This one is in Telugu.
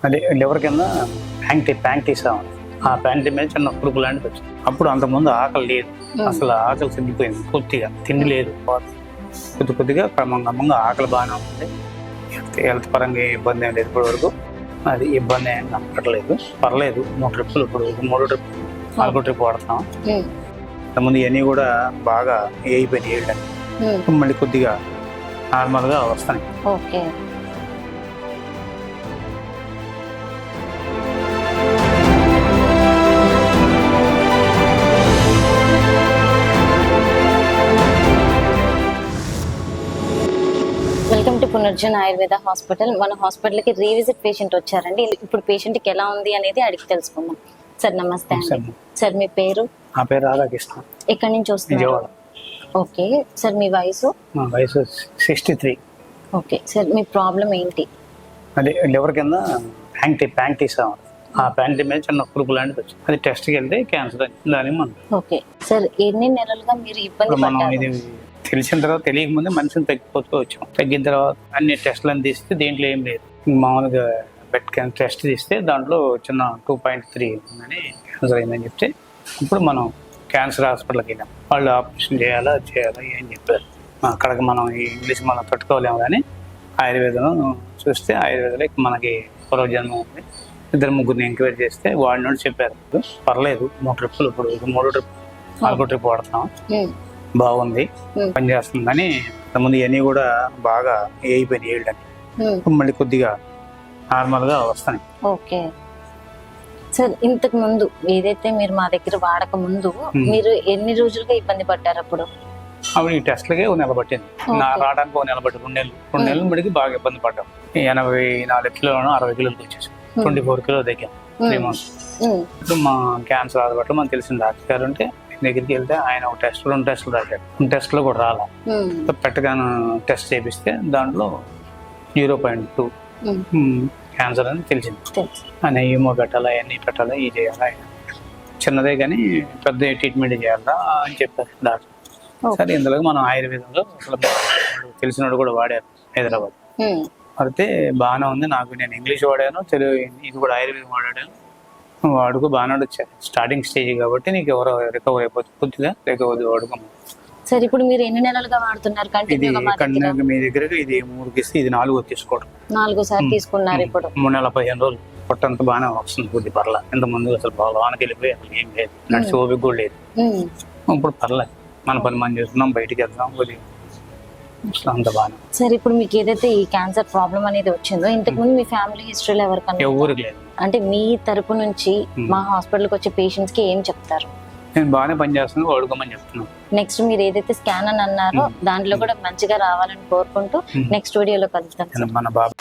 అది లివర్ కింద ప్యాంక్టీస్ ఆ ప్యాంటీ మీద చిన్న పురుగు లాంటిది వచ్చింది. అప్పుడు అంతకుముందు ఆకలి లేదు, అసలు ఆకలి తగ్గిపోయింది పూర్తిగా, తిండి లేదు. కొద్దిగా క్రమంగా ఆకలి బాగానే ఉంటుంది. హెల్త్ పరంగా ఇబ్బంది ఏం లేదు ఇప్పటి వరకు. అది ఇబ్బంది ఏం కనపడలేదు, పర్లేదు. 3 ట్రిప్పులు ఇప్పుడు 3 ట్రిప్ 4 ట్రిప్ వాడుతున్నాం. ఇంతకుముందు ఇవన్నీ కూడా బాగా అయిపోయినాయి వేయడానికి, మళ్ళీ కొద్దిగా నార్మల్గా వస్తాయి. Welcome to పునర్జన్ Ayurveda hospital. మన హాస్పిటల్ కి రీవిజిట్ పేషెంట్ వచ్చారండి. ఇప్పుడు పేషెంట్ కి ఎలా ఉంది అనేది అడిగి తెలుసుకుందాం. సార్ నమస్తే అండి. సార్ మీ పేరు? నా పేరు రాధాకృష్ణ. ఎక్కడి నుంచి వస్తున్నారు? ఓకే సార్, మీ వయసు? నా వయసు 63. ఓకే సార్, మీ ప్రాబ్లం ఏంటి? అది లివర్ కింద ప్యాంక్టీస్ ఆ ప్యాంటీ మీద చిన్న పురుగు లాంటిది వచ్చింది. అది టెస్ట్కి వెళ్తే క్యాన్సర్ దాని మనం. ఓకే సార్, ఎన్ని నెలలుగా మీరు ఇబ్బంది పడ్డారు? ఇది తెలిసిన తర్వాత తెలియకముందే మనిషిని తగ్గిపోతూ వచ్చాం. తగ్గిన తర్వాత అన్ని టెస్ట్లను తీస్తే దీంట్లో ఏం లేదు. మామూలుగా బెడ్ టెస్ట్ తీస్తే దాంట్లో చిన్న 2.3 ఉందని క్యాన్సర్ అయిందని చెప్తే ఇప్పుడు మనం క్యాన్సర్ హాస్పిటల్కి వెళ్ళాం. వాళ్ళు ఆపరేషన్ చేయాలా ఏం చెప్పారు. అక్కడికి మనం ఈ ఇంగ్లీష్ మనం తట్టుకోలేము, కానీ ఆయుర్వేదం చూస్తే ఆయుర్వేదంలో మనకి పూర్వజన్మ ఉంది. 2-3 ఎంక్వైరీ చేస్తే వాళ్ళు చెప్పారు పర్లేదు. 3 ట్రిప్పులు ఇప్పుడు 3 ట్రిప్ 4 ట్రిప్ వాడుతున్నాం, బాగుంది, పనిచేస్తుందని. ముందు ఇవన్నీ కూడా బాగా అయిపోయినాయి వేయడానికి, మళ్ళీ కొద్దిగా నార్మల్గా వస్తాయి. ఓకే సార్, ఇంతకు ముందు ఏదైతే మీరు మా దగ్గర వాడక ముందు మీరు ఎన్ని రోజులుగా ఇబ్బంది పడ్డారు? అప్పుడు ఈ టెస్ట్లకే 1 నెల పట్టింది. రావడానికి 1 నెల పట్టి 2 నెలలు మడికి బాగా ఇబ్బంది పడ్డాం. 84 కిలోలను 60 కిలోలకు వచ్చేసాం. 24 కిలో దగ్గర 3 months. ఇప్పుడు మా క్యాన్సర్ హాస్పిటల్ మనకు తెలిసిన డాక్టర్ గారు ఉంటే దగ్గరికి వెళ్తే ఆయన ఒక టెస్ట్ 2 టెస్టులు రాశాడు. 2 టెస్టులు కూడా రాలా. పెట్టగానే టెస్ట్ చేపిస్తే దాంట్లో 0.2 క్యాన్సర్ అని తెలిసింది. ఆయన ఏమో పెట్టాలా, అవన్నీ పెట్టాలా, ఇది చేయాలా, చిన్నదే కానీ పెద్ద ట్రీట్మెంట్ చేయాలా అని చెప్పారు డాక్టర్. సరే, ఇందులో మనం ఆయుర్వేదంలో అసలు తెలిసినోడు కూడా వాడారు హైదరాబాద్. అయితే బాగానే ఉంది. నాకు నేను ఇంగ్లీష్ వాడాను, తెలుగు, ఇది కూడా ఆయుర్వేదం వాడాను. వాడుకు బాగానే వచ్చారు. స్టార్టింగ్ స్టేజ్ కాబట్టి నీకు ఎవరో రికవర్ అయిపోతుంది, కొద్దిగా రికవర్ వాడుకో. సార్, ఇప్పుడు మీరు ఎన్ని నెలలుగా వాడుతున్నారు? ఇది మీ దగ్గర ఇది 3 ఇస్తే ఇది 4 తీసుకోవడం. 4 సార్లు తీసుకున్నారు. ఇప్పుడు 3 నెలల 15 రోజులు పొట్టంతా బాగానే వస్తుంది, కొద్ది పర్లా. ఇంత ముందు అసలు లోనకి వెళ్ళిపోయి అసలు ఏం లేదు, నడిచి ఓపిక కూడా లేదు. ఇప్పుడు పర్లేదు, మన పని మనం చేస్తున్నాం, బయటికి వెళ్తాం, కొద్దిగా అంత బాగా. సార్, ఇప్పుడు మీకు ఏదైతే ఈ క్యాన్సర్ ప్రాబ్లం అనేది వచ్చిందో, ఇంతకు ముందు మీ ఫ్యామిలీ హిస్టరీలో ఎవరికన్నా? ఎవరికి లేదు. అంటే మీ తరపు నుంచి మా హాస్పిటల్కి వచ్చే పేషెంట్స్ కి ఏం చెప్తారు? నేను బాగానే పనిచేస్తున్నాను, వాడుకోమని చెప్తున్నాను. నెక్స్ట్ మీరు ఏదైతే స్కాన్ అని అన్నారో దాంట్లో కూడా మంచిగా రావాలని కోరుకుంటూ నెక్స్ట్ వీడియోలో కలుద్దాం. మన బాబు